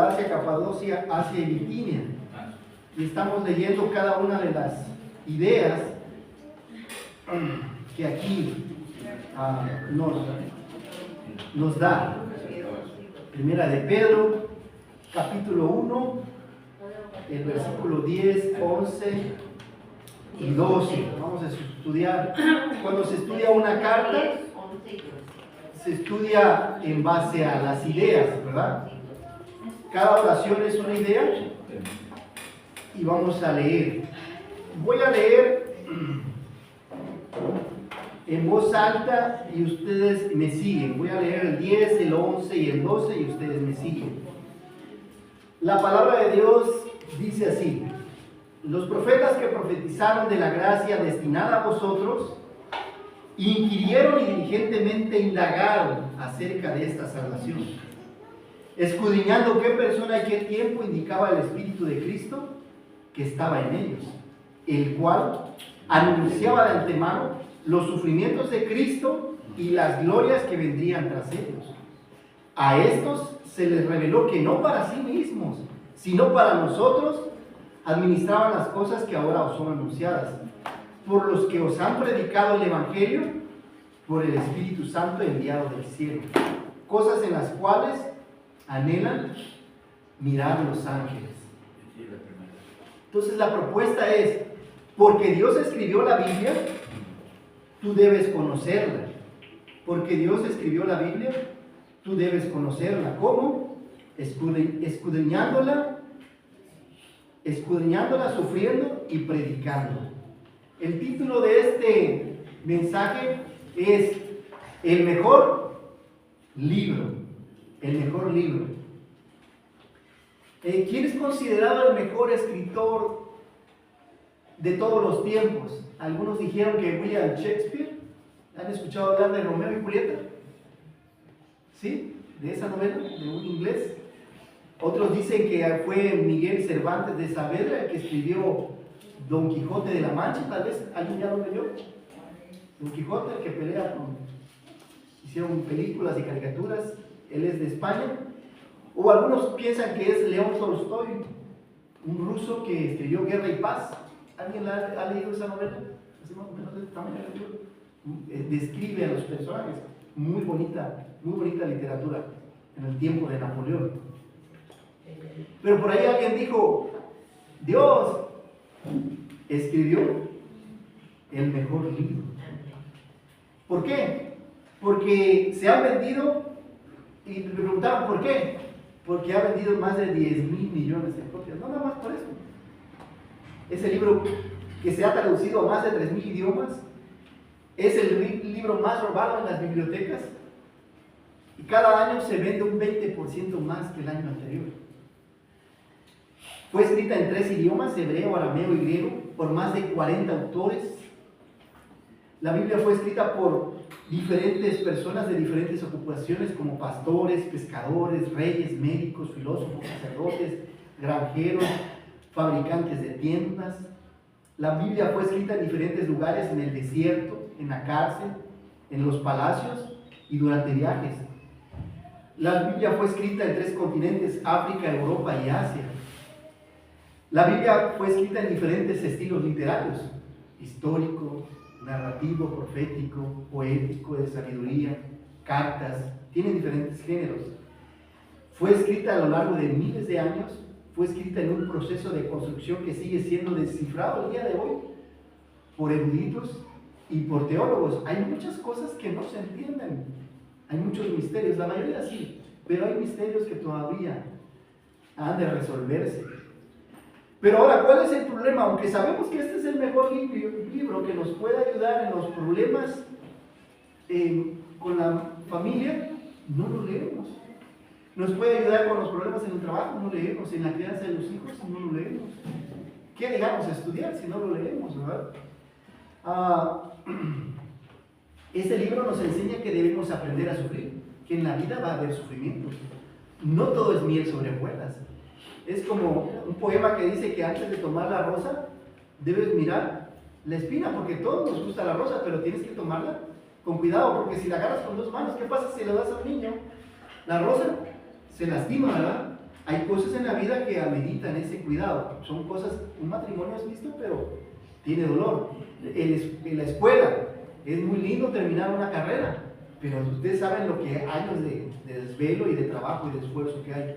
Galacia, Capadocia, Asia y Bitinia. Y estamos leyendo cada una de las ideas que aquí nos da. Primera de Pedro, capítulo 1, el versículo 10, 11 y 12. Vamos a estudiar. Cuando se estudia una carta, se estudia en base a las ideas, ¿verdad? Cada oración es una idea y vamos a leer. Voy a leer en voz alta y ustedes me siguen. Voy a leer el 10, el 11 y el 12 y ustedes me siguen. La palabra de Dios dice así: los profetas que profetizaron de la gracia destinada a vosotros inquirieron y diligentemente indagaron acerca de esta salvación, escudriñando qué persona y qué tiempo indicaba el Espíritu de Cristo que estaba en ellos, el cual anunciaba de antemano los sufrimientos de Cristo y las glorias que vendrían tras ellos. A estos se les reveló que no para sí mismos, sino para nosotros, administraban las cosas que ahora os son anunciadas, por los que os han predicado el Evangelio, por el Espíritu Santo enviado del cielo, cosas en las cuales anhelan mirar los ángeles. Entonces la propuesta es, porque Dios escribió la Biblia, tú debes conocerla. Porque Dios escribió la Biblia, tú debes conocerla. ¿Cómo? Escudriñándola, sufriendo y predicando. El título de este mensaje es El mejor libro. El mejor libro. ¿Quién es considerado el mejor escritor de todos los tiempos? Algunos dijeron que William Shakespeare. ¿Han escuchado hablar de Romeo y Julieta? ¿Sí? De esa novela, de un inglés. Otros dicen que fue Miguel Cervantes de Saavedra el que escribió Don Quijote de la Mancha. Tal vez alguien ya lo leyó. Don Quijote, el que pelea con... Hicieron películas y caricaturas. Él es de España. O algunos piensan que es León Tolstoy, un ruso que escribió Guerra y Paz. ¿Alguien ha leído esa novela? Así más o menos de este tamaño. Describe a los personajes. Muy bonita literatura en el tiempo de Napoleón. Pero por ahí alguien dijo, Dios escribió el mejor libro. ¿Por qué? Porque se han vendido, y me preguntaban ¿por qué? Porque ha vendido más de 10,000 millones de copias. No, nada más por eso. Es el libro que se ha traducido a más de 3,000 idiomas. Es el libro más robado en las bibliotecas. Y cada año se vende un 20% más que el año anterior. Fue escrita en 3 idiomas, hebreo, arameo y griego, por más de 40 autores. La Biblia fue escrita por diferentes personas de diferentes ocupaciones, como pastores, pescadores, reyes, médicos, filósofos, sacerdotes, granjeros, fabricantes de tiendas. La Biblia fue escrita en diferentes lugares, en el desierto, en la cárcel, en los palacios y durante viajes. La Biblia fue escrita en 3 continentes, África, Europa y Asia. La Biblia fue escrita en diferentes estilos literarios, histórico, narrativo, profético, poético, de sabiduría, cartas, tiene diferentes géneros. Fue escrita a lo largo de miles de años, fue escrita en un proceso de construcción que sigue siendo descifrado el día de hoy por eruditos y por teólogos. Hay muchas cosas que no se entienden, hay muchos misterios, la mayoría sí, pero hay misterios que todavía han de resolverse. Pero ahora, ¿cuál es el problema? Aunque sabemos que este es el mejor libro que nos puede ayudar en los problemas con la familia, no lo leemos. Nos puede ayudar con los problemas en el trabajo, no lo leemos. En la crianza de los hijos, no lo leemos. ¿Qué digamos estudiar si no lo leemos, verdad? Este libro nos enseña que debemos aprender a sufrir, que en la vida va a haber sufrimientos. No todo es miel sobre hojuelas. Es como un poema que dice que antes de tomar la rosa, debes mirar la espina, porque a todos nos gusta la rosa, pero tienes que tomarla con cuidado, porque si la agarras con 2 manos, ¿qué pasa si la das a un niño? La rosa se lastima, ¿verdad? Hay cosas en la vida que ameritan ese cuidado. Son cosas, un matrimonio es listo, pero tiene dolor. En la escuela es muy lindo terminar una carrera, pero ustedes saben lo que años de desvelo y de trabajo y de esfuerzo que hay.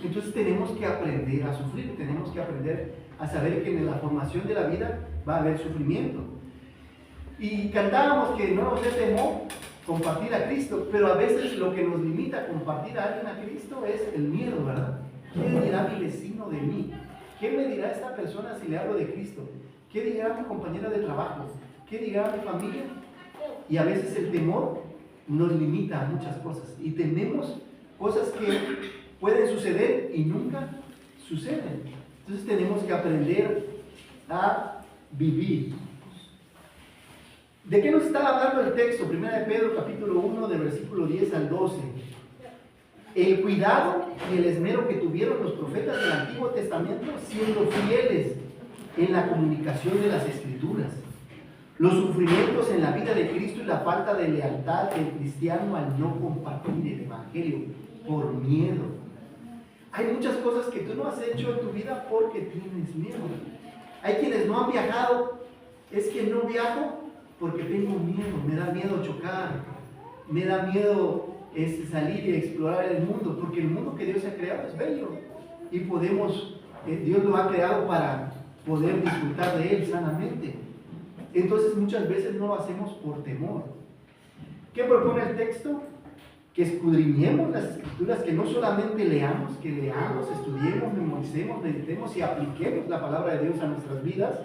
Entonces tenemos que aprender a sufrir, tenemos que aprender a saber que en la formación de la vida va a haber sufrimiento. Y cantábamos que no nos dé temor compartir a Cristo, pero a veces lo que nos limita a compartir a alguien a Cristo es el miedo, ¿verdad? ¿Qué dirá mi vecino de mí? ¿Qué me dirá esta persona si le hablo de Cristo? ¿Qué dirá mi compañera de trabajo? ¿Qué dirá mi familia? Y a veces el temor nos limita a muchas cosas y tememos cosas que pueden suceder y nunca suceden. Entonces tenemos que aprender a vivir. ¿De qué nos está hablando el texto? 1 de Pedro capítulo 1 de versículo 10 al 12. El cuidado y el esmero que tuvieron los profetas del Antiguo Testamento siendo fieles en la comunicación de las Escrituras. Los sufrimientos en la vida de Cristo y la falta de lealtad del cristiano al no compartir el Evangelio por miedo. Hay muchas cosas que tú no has hecho en tu vida porque tienes miedo. Hay quienes no han viajado. Es que no viajo porque tengo miedo. Me da miedo chocar. Me da miedo salir y explorar el mundo. Porque el mundo que Dios ha creado es bello. Y Dios lo ha creado para poder disfrutar de él sanamente. Entonces muchas veces no lo hacemos por temor. ¿Qué propone el texto? Que escudriñemos las Escrituras, que no solamente leamos, que leamos, estudiemos, memoricemos, meditemos y apliquemos la palabra de Dios a nuestras vidas,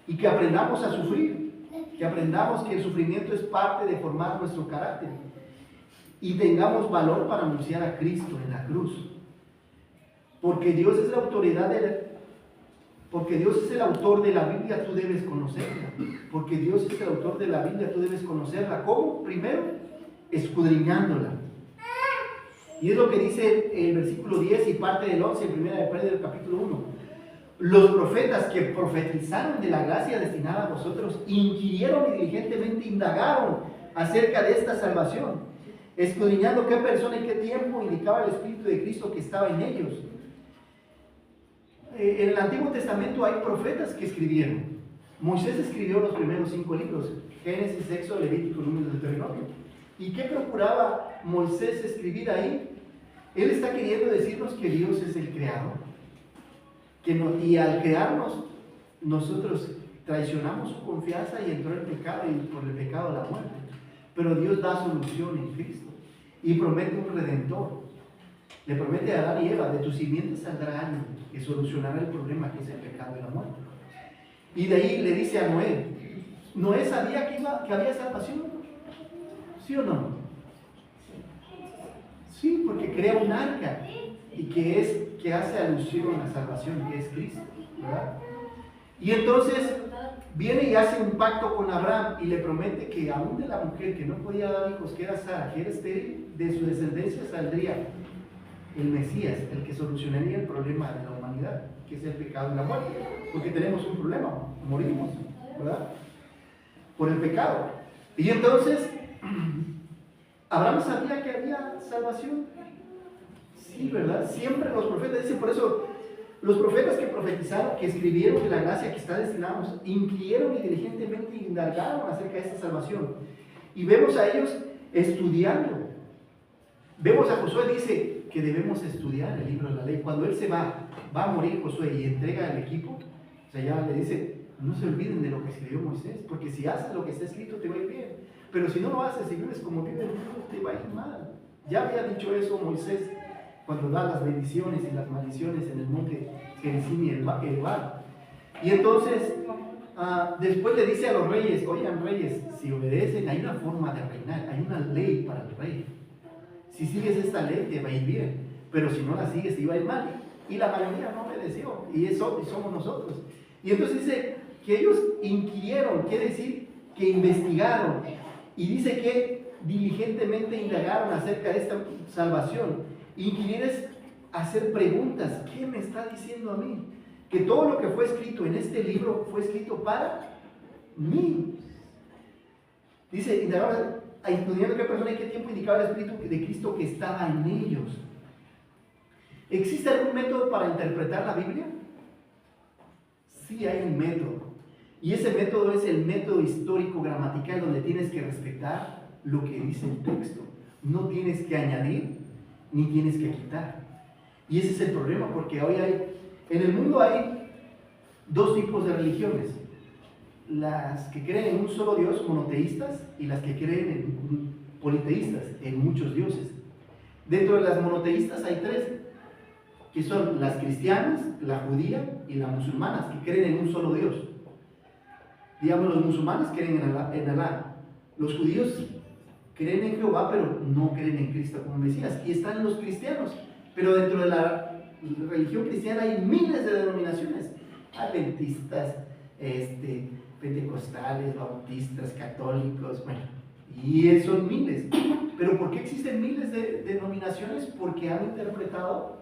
y que aprendamos a sufrir, que aprendamos que el sufrimiento es parte de formar nuestro carácter, y tengamos valor para anunciar a Cristo en la cruz. Porque Dios es la autoridad porque Dios es el autor de la Biblia, tú debes conocerla. Porque Dios es el autor de la Biblia, tú debes conocerla. ¿Cómo? Primero, escudriñándola. Y es lo que dice el versículo 10 y parte del 11, en 1 de Pedro capítulo 1. Los profetas que profetizaron de la gracia destinada a vosotros inquirieron y diligentemente indagaron acerca de esta salvación, escudriñando qué persona y qué tiempo indicaba el Espíritu de Cristo que estaba en ellos. En el Antiguo Testamento hay profetas que escribieron. Moisés escribió los primeros 5 libros: Génesis, Éxodo, Levítico, Número y Deuteronomio. ¿Y qué procuraba Moisés escribir ahí? Él está queriendo decirnos que Dios es el creador. Y al crearnos, nosotros traicionamos su confianza y entró el pecado, y por el pecado la muerte. Pero Dios da solución en Cristo y promete un redentor. Le promete a Adán y Eva: de tu simiente saldrá alguien que solucionará el problema que es el pecado y la muerte. Y de ahí le dice a Noé: Noé sabía que había salvación. ¿Sí o no? Sí, porque crea un arca y que hace alusión a la salvación, que es Cristo, ¿verdad? Y entonces viene y hace un pacto con Abraham y le promete que aún de la mujer que no podía dar hijos, que era Sara, que era estéril, de su descendencia saldría el Mesías, el que solucionaría el problema de la humanidad, que es el pecado y la muerte. Porque tenemos un problema, morimos, ¿verdad? Por el pecado. Y entonces, ¿Abraham sabía que había salvación? Sí, ¿verdad? Siempre los profetas dicen, por eso, los profetas que profetizaron, que escribieron de la gracia que está destinada, inquirieron y diligentemente indagaron acerca de esta salvación. Y vemos a ellos estudiando. Vemos a Josué, dice que debemos estudiar el libro de la ley. Cuando él se va a morir Josué y entrega el equipo, o sea, ya le dice: no se olviden de lo que escribió Moisés, porque si haces lo que está escrito te va a ir bien, pero si no lo haces y vives como vive el mundo, te va a ir mal. Ya había dicho eso Moisés cuando da las bendiciones y las maldiciones en el monte Gerizim y el Ebal. Y entonces después le dice a los reyes: oigan, reyes, si obedecen, hay una forma de reinar, hay una ley para el rey. Si sigues esta ley te va a ir bien, pero si no la sigues te va a ir mal. Y la mayoría no obedeció, y eso somos nosotros. Y entonces dice que ellos inquirieron, quiere decir que investigaron, y dice que diligentemente indagaron acerca de esta salvación. Inquirir es hacer preguntas. ¿Qué me está diciendo a mí? Que todo lo que fue escrito en este libro fue escrito para mí. Dice: indagaron, estudiando qué persona y qué tiempo indicaba el Espíritu de Cristo que estaba en ellos. ¿Existe algún método para interpretar la Biblia? Sí, hay un método. Y ese método es el método histórico gramatical, donde tienes que respetar lo que dice el texto. No tienes que añadir ni tienes que quitar. Y ese es el problema, porque hoy en el mundo hay dos tipos de religiones: las que creen en un solo Dios, monoteístas, y las que creen en politeístas, en muchos dioses. Dentro de las monoteístas hay tres, que son las cristianas, la judía y las musulmanas, que creen en un solo Dios. Digamos, los musulmanes creen en Alá. Los judíos creen en Jehová, pero no creen en Cristo como Mesías. Y están los cristianos. Pero dentro de la religión cristiana hay miles de denominaciones. Adventistas, pentecostales, bautistas, católicos, bueno, y son miles. Pero ¿por qué existen miles de denominaciones? Porque han interpretado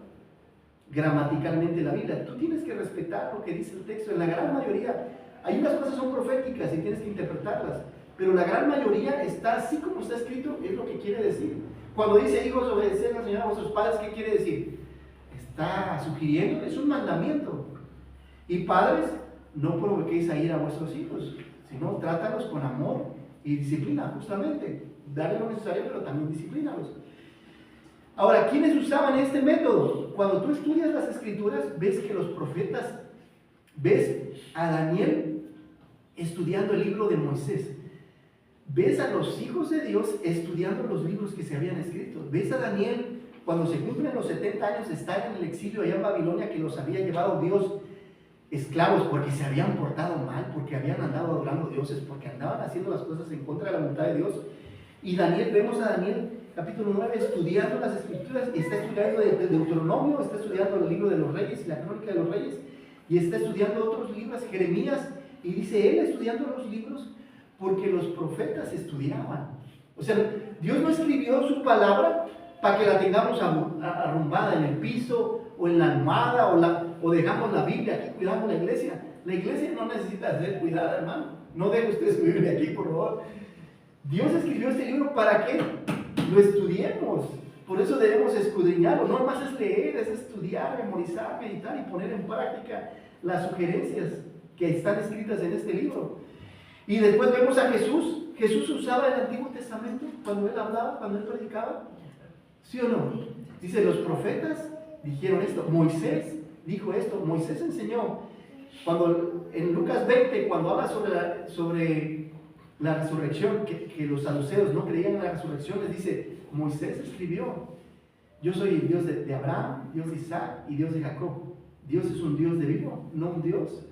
gramaticalmente la Biblia. Tú tienes que respetar lo que dice el texto. En la gran mayoría, hay unas cosas que son proféticas y tienes que interpretarlas, pero la gran mayoría está así como está escrito, es lo que quiere decir. Cuando dice: hijos, obedeced al Señor a vuestros padres, ¿qué quiere decir? Está sugiriendo, es un mandamiento. Y padres, no provoquéis a ir a vuestros hijos, sino trátalos con amor y disciplina, justamente. Dale lo necesario, pero también disciplínalos. Ahora, ¿quiénes usaban este método? Cuando tú estudias las Escrituras, ves que los profetas, ves a Daniel estudiando el libro de Moisés, ves a los hijos de Dios estudiando los libros que se habían escrito, ves a Daniel cuando se cumplen los 70 años de estar en el exilio allá en Babilonia, que los había llevado Dios esclavos porque se habían portado mal, porque habían andado adorando dioses, porque andaban haciendo las cosas en contra de la voluntad de Dios. Y Daniel, vemos a Daniel capítulo 9 estudiando las Escrituras, y está estudiando el Deuteronomio, está estudiando el libro de los Reyes y la Crónica de los Reyes, y está estudiando otros libros, Jeremías, y dice él estudiando los libros porque los profetas estudiaban. O sea, Dios no escribió su palabra para que la tengamos arrumbada en el piso o en la almohada, o dejamos la Biblia aquí, cuidamos la iglesia. La iglesia no necesita ser cuidada, hermano. No deje usted su Biblia aquí, por favor. Dios escribió este libro para que lo estudiemos. Por eso debemos escudriñarlo. No más es leer, es estudiar, memorizar, meditar y poner en práctica las sugerencias que están escritas en este libro. Y después vemos a Jesús. Jesús usaba el Antiguo Testamento cuando él hablaba, cuando él predicaba. ¿Sí o no? Dice, los profetas dijeron esto, Moisés dijo esto, Moisés enseñó. Cuando en Lucas 20, cuando habla sobre la resurrección, que los saduceos no creían en la resurrección, les dice, Moisés escribió: yo soy el Dios de Abraham, Dios de Isaac y Dios de Jacob. Dios es un Dios de vivo, no un Dios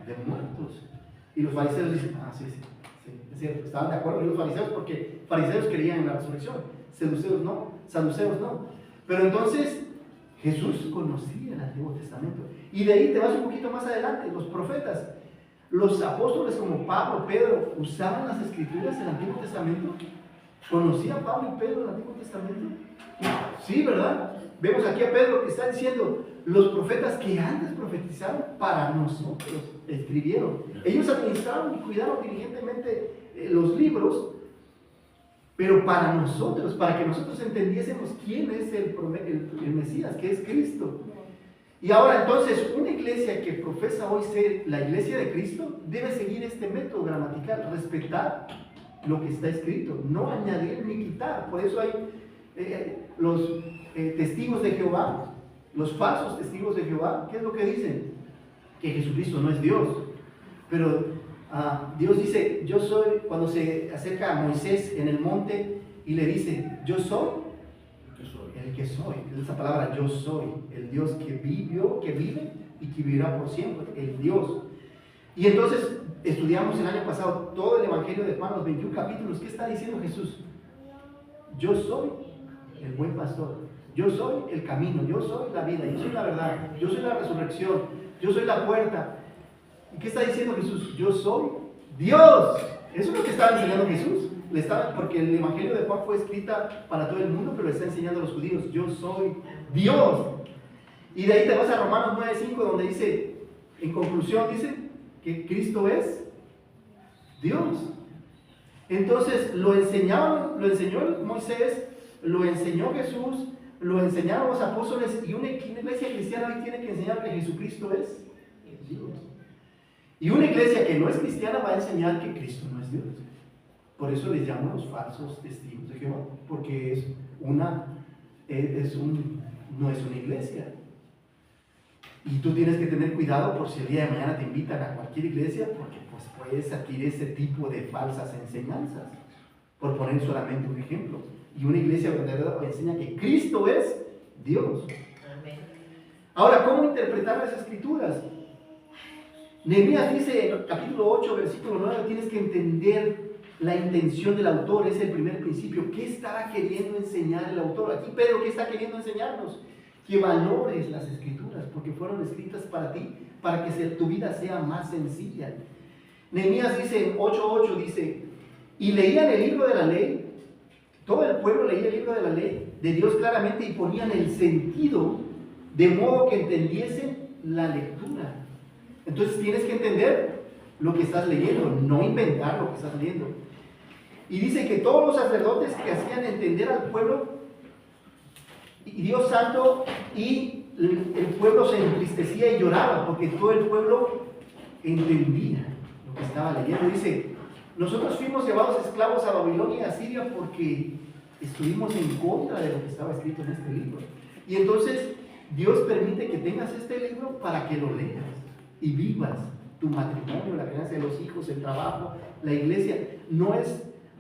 de muertos. Y los fariseos dicen: sí, es cierto, estaban de acuerdo los fariseos, porque fariseos creían en la resurrección, saduceos no. Pero entonces Jesús conocía el Antiguo Testamento. Y de ahí te vas un poquito más adelante, los profetas. Los apóstoles como Pablo, Pedro, usaban las Escrituras del Antiguo Testamento. ¿Conocía Pablo y Pedro el Antiguo Testamento? Sí, ¿verdad? Vemos aquí a Pedro que está diciendo: los profetas que antes profetizaron para nosotros escribieron. Ellos administraron y cuidaron diligentemente los libros, pero para nosotros, para que nosotros entendiésemos quién es el Mesías, que es Cristo. Y ahora entonces, una iglesia que profesa hoy ser la iglesia de Cristo debe seguir este método gramatical: respetar lo que está escrito, no añadir ni quitar. Por eso hay los testigos de Jehová, los falsos testigos de Jehová. ¿Qué es lo que dicen? Que Jesucristo no es Dios. Pero Dios dice: yo soy. Cuando se acerca a Moisés en el monte y le dice: yo soy el que soy. Esa palabra yo soy, el Dios que vivió, que vive y que vivirá por siempre, el Dios. Y entonces estudiamos el año pasado todo el Evangelio de Juan, los 21 capítulos. ¿Qué está diciendo Jesús? Yo soy el buen pastor, yo soy el camino, yo soy la vida, yo soy la verdad, yo soy la resurrección, yo soy la puerta. ¿Y qué está diciendo Jesús? Yo soy Dios. Eso es lo que estaba enseñando Jesús. Porque el Evangelio de Juan fue escrita para todo el mundo, pero le está enseñando a los judíos: yo soy Dios. Y de ahí te vas a Romanos 9:5, donde dice, en conclusión, dice que Cristo es Dios. Entonces lo enseñó Moisés, lo enseñó Jesús, lo enseñaron los apóstoles, y una iglesia cristiana hoy tiene que enseñar que Jesucristo es Dios. Y una iglesia que no es cristiana va a enseñar que Cristo no es Dios. Por eso les llamo los falsos testigos de Jehová, porque no es una iglesia. Y tú tienes que tener cuidado por si el día de mañana te invitan a cualquier iglesia, porque pues puedes adquirir ese tipo de falsas enseñanzas, por poner solamente un ejemplo. Y una iglesia verdadera enseña que Cristo es Dios. Amén. Ahora, ¿cómo interpretar las escrituras? Nehemías dice en el capítulo 8, versículo 9, tienes que entender la intención del autor, es el primer principio. ¿Qué estaba queriendo enseñar el autor? Aquí Pedro, ¿qué está queriendo enseñarnos? Que valores las escrituras, porque fueron escritas para ti, para que tu vida sea más sencilla. Nehemías dice en 8:8, dice, y leían el libro de la ley, todo el pueblo leía el libro de la ley de Dios claramente y ponían el sentido de modo que entendiesen la lectura. Entonces tienes que entender lo que estás leyendo, no inventar lo que estás leyendo. Y dice que todos los sacerdotes que hacían entender al pueblo, y Dios santo, y el pueblo se entristecía y lloraba, porque todo el pueblo entendía lo que estaba leyendo. Dice, nosotros fuimos llevados esclavos a Babilonia y a Siria porque estuvimos en contra de lo que estaba escrito en este libro. Y entonces Dios permite que tengas este libro para que lo leas y vivas tu matrimonio, la crianza de los hijos, el trabajo, la iglesia.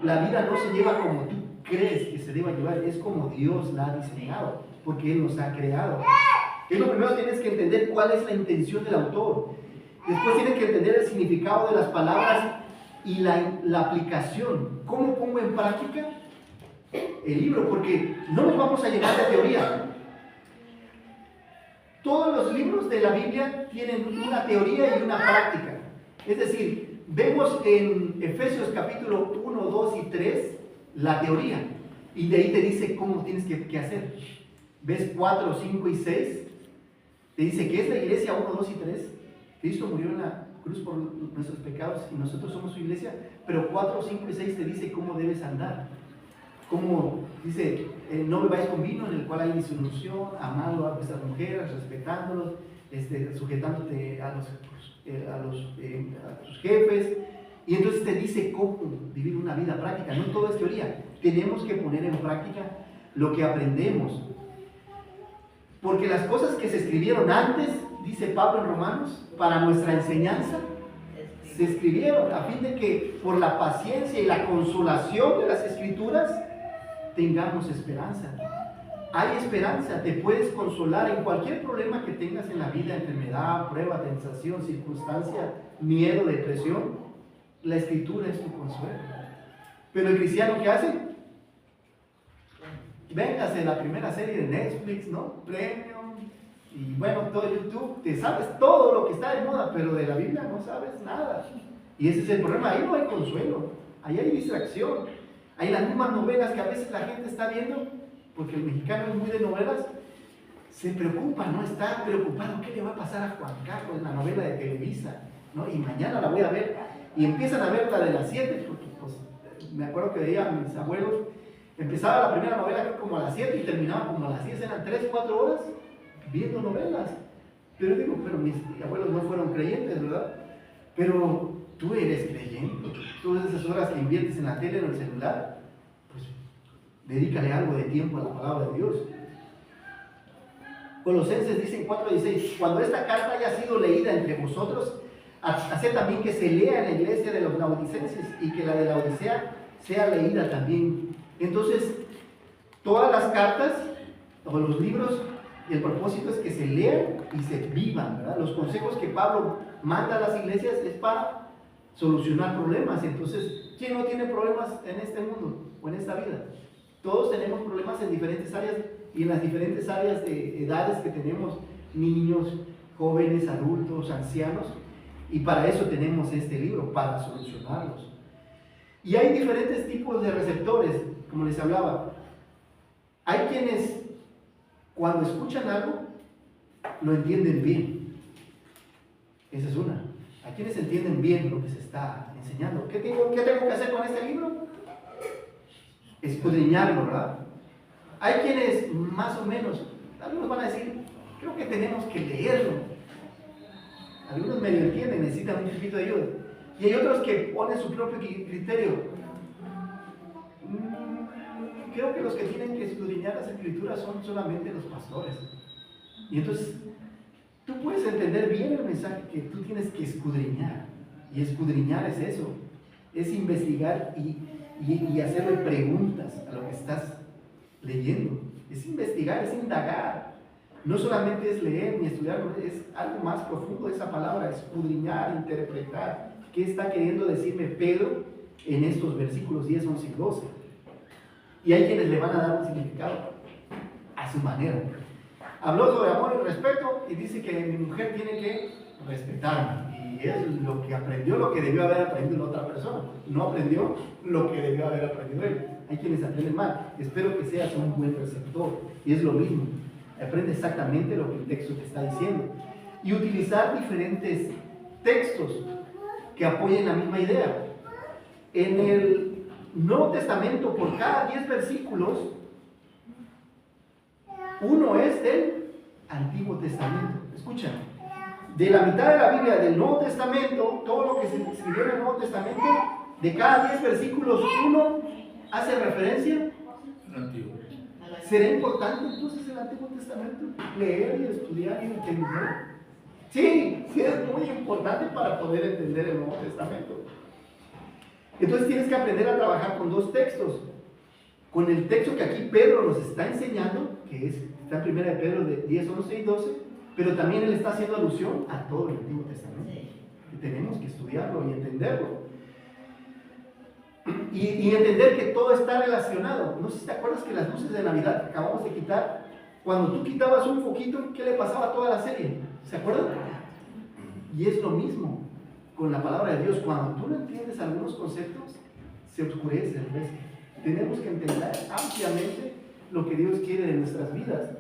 La vida no se lleva como tú crees que se deba llevar, es como Dios la ha diseñado, porque Él nos ha creado. Es lo primero que tienes que entender, cuál es la intención del autor. Después tienes que entender el significado de las palabras y la aplicación. ¿Cómo pongo en práctica el libro? Porque no nos vamos a llenar de teoría. Todos los libros de la Biblia tienen una teoría y una práctica. Es decir, vemos en Efesios capítulo 1, 2 y 3 la teoría. Y de ahí te dice cómo tienes que hacer. ¿Ves 4, 5 y 6? Te dice que es la iglesia 1, 2 y 3. Cristo murió en la cruz por nuestros pecados y nosotros somos su iglesia. Pero 4, 5 y 6 te dice cómo debes andar. Como dice, no bebáis con vino en el cual hay disolución, amando a vuestras mujeres, respetándolos, sujetándote a tus jefes. Y entonces te dice cómo vivir una vida práctica. No todo es teoría. Tenemos que poner en práctica lo que aprendemos. Porque las cosas que se escribieron antes, dice Pablo en Romanos, para nuestra enseñanza, se escribieron a fin de que por la paciencia y la consolación de las escrituras tengamos esperanza. Hay esperanza, te puedes consolar en cualquier problema que tengas en la vida, enfermedad, prueba, tentación, circunstancia, miedo, depresión. La escritura es tu consuelo. Pero el cristiano, ¿qué hace? Véngase la primera serie de Netflix, ¿no? Premium, y bueno, todo YouTube, te sabes todo lo que está de moda, pero de la Biblia no sabes nada. Y ese es el problema, ahí no hay consuelo, ahí hay distracción. Hay las mismas novelas que a veces la gente está viendo, porque el mexicano es muy de novelas, se preocupa, ¿no? Está preocupado, ¿qué le va a pasar a Juan Carlos en la novela de Televisa? ¿No? Y mañana la voy a ver. Y empiezan a ver la de las 7, porque pues, me acuerdo que veía a mis abuelos, empezaba la primera novela como a las 7 y terminaba como a las 10, eran 3, 4 horas viendo novelas. Pero digo, pero mis abuelos no fueron creyentes, ¿verdad? Pero tú eres creyente, todas esas horas que inviertes en la tele, en el celular, pues dedícale algo de tiempo a la palabra de Dios. Colosenses dice 4:16, cuando esta carta haya sido leída entre vosotros, haced también que se lea en la iglesia de los laodicenses y que la de la Odisea sea leída también. Entonces, todas las cartas o los libros, el propósito es que se lean y se vivan, ¿verdad? Los consejos que Pablo manda a las iglesias es para solucionar problemas. Entonces, ¿quién no tiene problemas en este mundo o en esta vida? Todos tenemos problemas en diferentes áreas y en las diferentes áreas de edades que tenemos, niños, jóvenes, adultos, ancianos, y para eso tenemos este libro, para solucionarlos. Y hay diferentes tipos de receptores, como les hablaba. Hay quienes, cuando escuchan algo, lo entienden bien. Esa es una. Hay quienes entienden bien lo que se está enseñando. ¿Qué tengo que hacer con este libro? Escudriñarlo, ¿verdad? Hay quienes más o menos, algunos van a decir, creo que tenemos que leerlo. Algunos medio entienden, necesitan un poquito de ayuda. Y hay otros que ponen su propio criterio. Creo que los que tienen que escudriñar las escrituras son solamente los pastores. Y entonces, tú puedes entender bien el mensaje que tú tienes que escudriñar. Y escudriñar es eso, es investigar y hacerle preguntas a lo que estás leyendo. Es investigar, es indagar. No solamente es leer ni estudiar, es algo más profundo de esa palabra, escudriñar, interpretar. ¿Qué está queriendo decirme Pedro en estos versículos 10, 11 y 12? Y hay quienes le van a dar un significado a su manera. Habló sobre amor y respeto y dice que mi mujer tiene que respetarme. Y es lo que aprendió, lo que debió haber aprendido la otra persona. No aprendió lo que debió haber aprendido él. Hay quienes aprenden mal. Espero que seas un buen receptor. Y es lo mismo. Aprende exactamente lo que el texto te está diciendo. Y utilizar diferentes textos que apoyen la misma idea. En el Nuevo Testamento, por cada 10 versículos, uno es del Antiguo Testamento. Escucha, de la mitad de la Biblia del Nuevo Testamento, todo lo que se escribió en el Nuevo Testamento, de cada 10 versículos, uno hace referencia al Antiguo. ¿Será importante entonces el Antiguo Testamento? Leer y estudiar y entender. Sí, es muy importante para poder entender el Nuevo Testamento. Entonces tienes que aprender a trabajar con dos textos. Con el texto que aquí Pedro nos está enseñando, que está en 1 de Pedro de 10, 11 y 12, pero también él está haciendo alusión a todo el Antiguo Testamento. Y tenemos que estudiarlo y entenderlo. Y entender que todo está relacionado. No sé si te acuerdas que las luces de Navidad que acabamos de quitar, cuando tú quitabas un foquito, ¿qué le pasaba a toda la serie? ¿Se acuerdan? Y es lo mismo con la palabra de Dios. Cuando tú no entiendes algunos conceptos, se oscurece el resto. Tenemos que entender ampliamente lo que Dios quiere de nuestras vidas.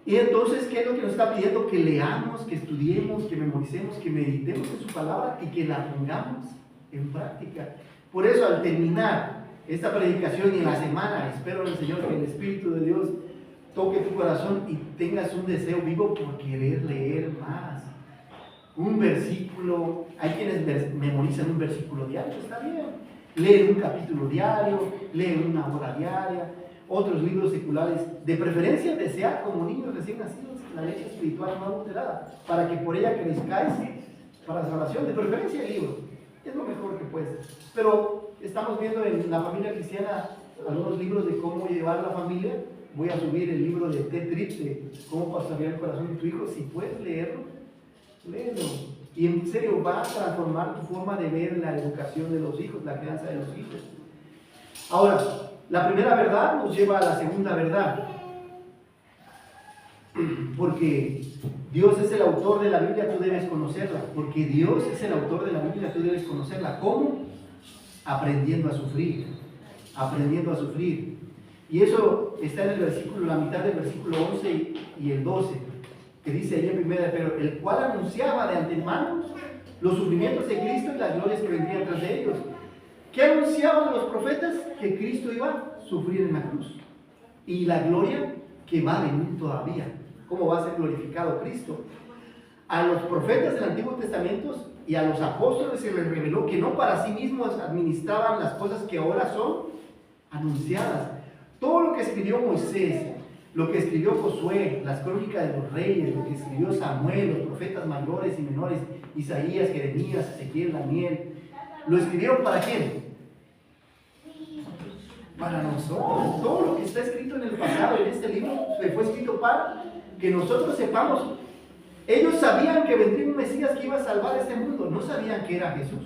Y entonces, ¿qué es lo que nos está pidiendo? Que leamos, que estudiemos, que memoricemos, que meditemos en su palabra y que la pongamos en práctica. Por eso, al terminar esta predicación y en la semana, espero en el Señor que el Espíritu de Dios toque tu corazón y tengas un deseo vivo por querer leer más. Un versículo, hay quienes memorizan un versículo diario, está bien. Leen un capítulo diario, leen una hora diaria. Otros libros seculares, de preferencia desea como niños recién nacidos la leche espiritual no adulterada, para que por ella crezcáis para salvación. De preferencia el libro, es lo mejor que puedes. Pero estamos viendo en la familia cristiana algunos libros de cómo llevar la familia. Voy a subir el libro de Ted Tripp de cómo pastorear el corazón de tu hijo. Si puedes leerlo, léelo. Y en serio va a transformar tu forma de ver la educación de los hijos, la crianza de los hijos. Ahora, la primera verdad nos lleva a la segunda verdad. Porque Dios es el autor de la Biblia, tú debes conocerla. Porque Dios es el autor de la Biblia, tú debes conocerla. ¿Cómo? Aprendiendo a sufrir. Aprendiendo a sufrir. Y eso está en el versículo, la mitad del versículo 11 y el 12, que dice ahí en 1 de Pedro, el cual anunciaba de antemano los sufrimientos de Cristo y las glorias que vendrían tras de ellos. ¿Qué anunciaban los profetas? Que Cristo iba a sufrir en la cruz. Y la gloria que va a venir todavía. ¿Cómo va a ser glorificado Cristo? A los profetas del Antiguo Testamento y a los apóstoles se les reveló que no para sí mismos administraban las cosas que ahora son anunciadas. Todo lo que escribió Moisés, lo que escribió Josué, las crónicas de los reyes, lo que escribió Samuel, los profetas mayores y menores, Isaías, Jeremías, Ezequiel, Daniel, ¿lo escribieron para quién? Para nosotros. Todo lo que está escrito en el pasado, en este libro, fue escrito para que nosotros sepamos. Ellos sabían que vendría un Mesías que iba a salvar este mundo. No sabían que era Jesús.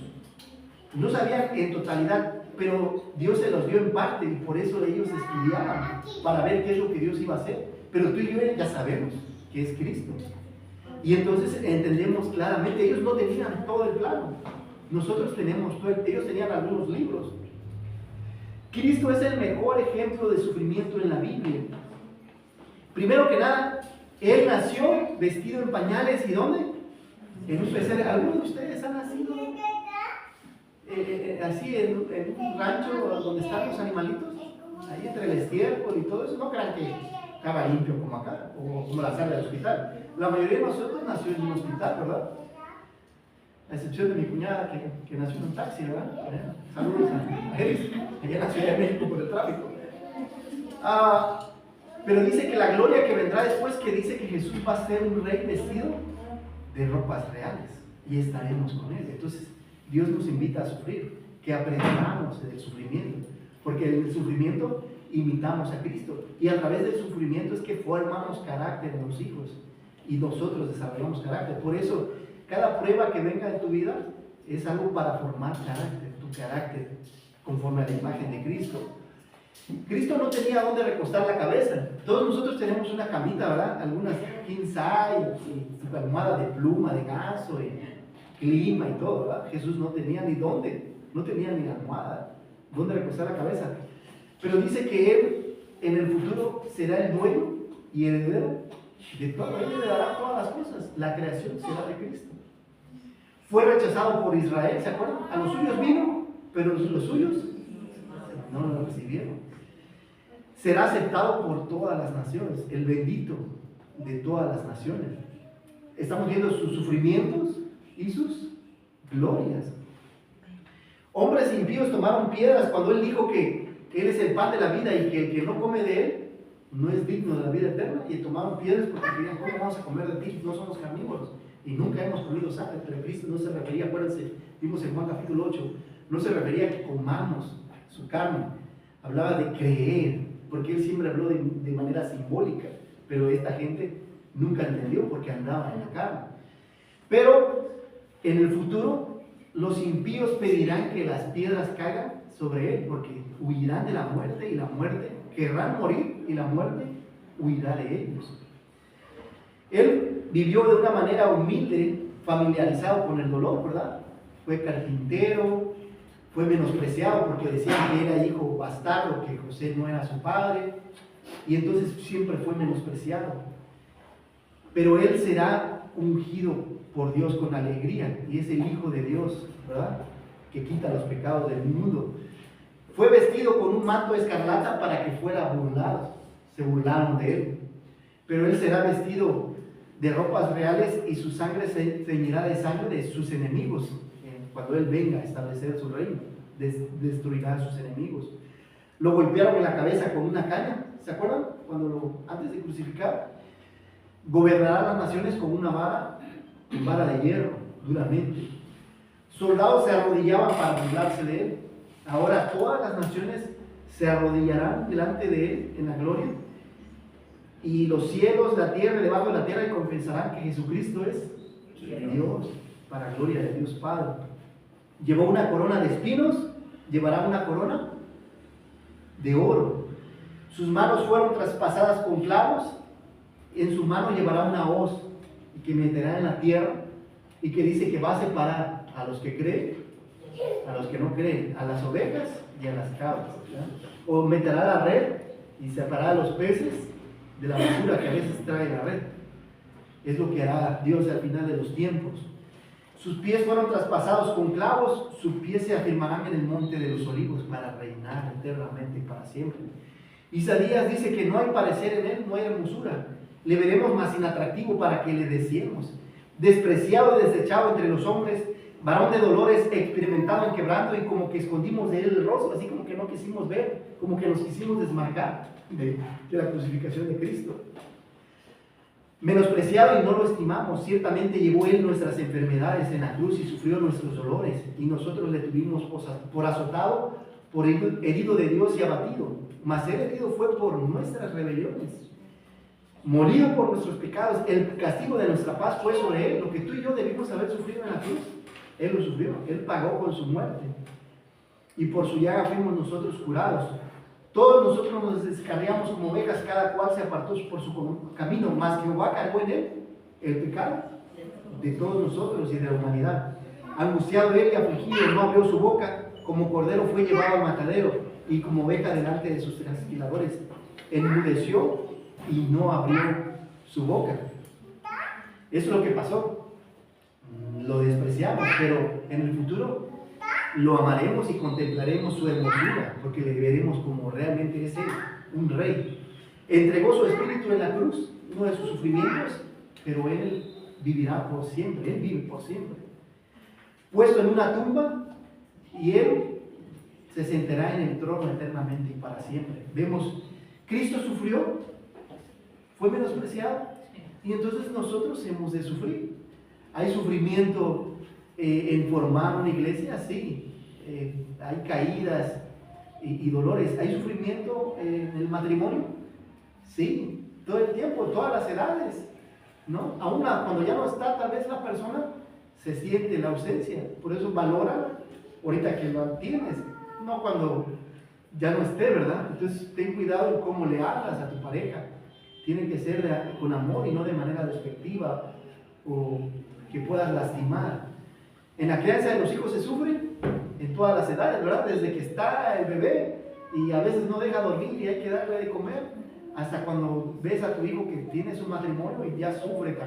No sabían en totalidad, pero Dios se los dio en parte y por eso ellos estudiaban para ver qué es lo que Dios iba a hacer. Pero tú y yo ya sabemos que es Cristo. Y entonces entendemos claramente, ellos no tenían todo el plano. Nosotros tenemos todo, ellos tenían algunos libros. Cristo es el mejor ejemplo de sufrimiento en la Biblia. Primero que nada, Él nació vestido en pañales, ¿y dónde? En un pesebre. ¿Algunos de ustedes han nacido así en un rancho donde están los animalitos, ahí entre el estiércol y todo eso, no crean que estaba limpio como acá, o como la sala del hospital. La mayoría de nosotros nació en un hospital, ¿verdad? A excepción de mi cuñada que nació en un taxi, ¿verdad? Saludos a Eris, ella nació en México por el tráfico. Pero dice que la gloria que vendrá después, que dice que Jesús va a ser un rey vestido de ropas reales y estaremos con él. Entonces Dios nos invita a sufrir, que aprendamos del sufrimiento, porque en el sufrimiento imitamos a Cristo, y a través del sufrimiento es que formamos carácter en los hijos y nosotros desarrollamos carácter. Por eso cada prueba que venga en tu vida es algo para formar carácter, tu carácter conforme a la imagen de Cristo. Cristo no tenía dónde recostar la cabeza. Todos nosotros tenemos una camita, ¿verdad? Algunas king size, y almohada de pluma, de ganso, y clima y todo, ¿verdad? Jesús no tenía ni dónde, no tenía ni almohada, dónde recostar la cabeza. Pero dice que Él en el futuro será el dueño y heredero de todo. Él le dará todas las cosas. La creación será de Cristo. Fue rechazado por Israel, ¿se acuerdan? A los suyos vino, pero los suyos no lo recibieron. Será aceptado por todas las naciones, el bendito de todas las naciones. Estamos viendo sus sufrimientos y sus glorias. Hombres impíos tomaron piedras cuando Él dijo que Él es el pan de la vida y que el que no come de Él no es digno de la vida eterna, y tomaron piedras porque querían: ¿cómo vamos a comer de ti? No somos carnívoros y nunca hemos comido sangre. Pero Cristo no se refería, acuérdense, vimos en Juan capítulo 8, no se refería a que comamos su carne, hablaba de creer, porque Él siempre habló de manera simbólica, pero esta gente nunca entendió porque andaba en la carne. Pero en el futuro los impíos pedirán que las piedras caigan sobre Él, porque huirán de la muerte, y la muerte querrán morir, y la muerte huirá de ellos. Él vivió de una manera humilde, familiarizado con el dolor, ¿verdad? Fue carpintero, fue menospreciado porque decían que era hijo bastardo, que José no era su padre, y entonces siempre fue menospreciado. Pero Él será ungido por Dios con alegría, y es el Hijo de Dios, ¿verdad? Que quita los pecados del mundo. Fue vestido con un manto escarlata para que fuera burlado. Se burlaron de Él. Pero Él será vestido de ropas reales, y su sangre se ceñirá de sangre de sus enemigos. Cuando Él venga a establecer su reino, destruirá a sus enemigos. Lo golpearon en la cabeza con una caña, ¿se acuerdan? Antes de crucificar. Gobernará las naciones con una vara de hierro, duramente. Soldados se arrodillaban para burlarse de Él. Ahora todas las naciones se arrodillarán delante de Él en la gloria, y los cielos, la tierra, debajo de la tierra, y confesarán que Jesucristo es Dios, para gloria de Dios Padre. Llevó una corona de espinos, llevará una corona de oro. Sus manos fueron traspasadas con clavos, en su mano llevará una hoz, y que meterá en la tierra, y que dice que va a separar a los que creen, a los que no creen, a las ovejas y a las cabras, ¿verdad? O meterá la red y separará a los peces de la basura que a veces trae la red. Es lo que hará Dios al final de los tiempos. Sus pies fueron traspasados con clavos, sus pies se afirmarán en el monte de los olivos para reinar eternamente y para siempre. Isaías dice que no hay parecer en Él, no hay hermosura. Le veremos más inatractivo para que le deseemos. Despreciado y desechado entre los hombres, varón de dolores, experimentado en quebranto, y como que escondimos de Él el rostro, así como que no quisimos ver, como que nos quisimos desmarcar de la crucificación de Cristo. Menospreciado y no lo estimamos. Ciertamente llevó Él nuestras enfermedades en la cruz y sufrió nuestros dolores, y nosotros le tuvimos por azotado, por herido de Dios y abatido. Mas Él herido fue por nuestras rebeliones, molido por nuestros pecados. El castigo de nuestra paz fue sobre Él. Lo que tú y yo debimos haber sufrido en la cruz, Él lo sufrió. Él pagó con su muerte, y por su llaga fuimos nosotros curados. Todos nosotros nos descarriamos como ovejas, cada cual se apartó por su camino, mas Jehová cargó en Él el pecado de todos nosotros y de la humanidad. Angustiado Él y afligido, no abrió su boca. Como cordero fue llevado al matadero, y como oveja delante de sus trasquiladores enmudeció y no abrió su boca. Eso es lo que pasó. Lo despreciamos, pero en el futuro lo amaremos y contemplaremos su hermosura, porque le veremos como realmente es Él, un rey. Entregó su espíritu en la cruz, uno de sus sufrimientos, pero Él vivirá por siempre, Él vive por siempre. Puesto en una tumba, y Él se sentará en el trono eternamente y para siempre. Vemos, Cristo sufrió, fue menospreciado, y entonces nosotros hemos de sufrir. Hay sufrimiento en formar una iglesia, sí. Hay caídas y dolores. Hay sufrimiento en el matrimonio, sí. Todo el tiempo, todas las edades, ¿no? Aún cuando ya no está tal vez la persona, se siente la ausencia. Por eso valora ahorita que lo tienes, no cuando ya no esté, ¿verdad? Entonces ten cuidado en cómo le hablas a tu pareja. Tiene que ser con amor y no de manera despectiva o que puedas lastimar. En la crianza de los hijos se sufre en todas las edades, ¿verdad? Desde que está el bebé y a veces no deja dormir y hay que darle de comer, hasta cuando ves a tu hijo que tiene su matrimonio y ya sufre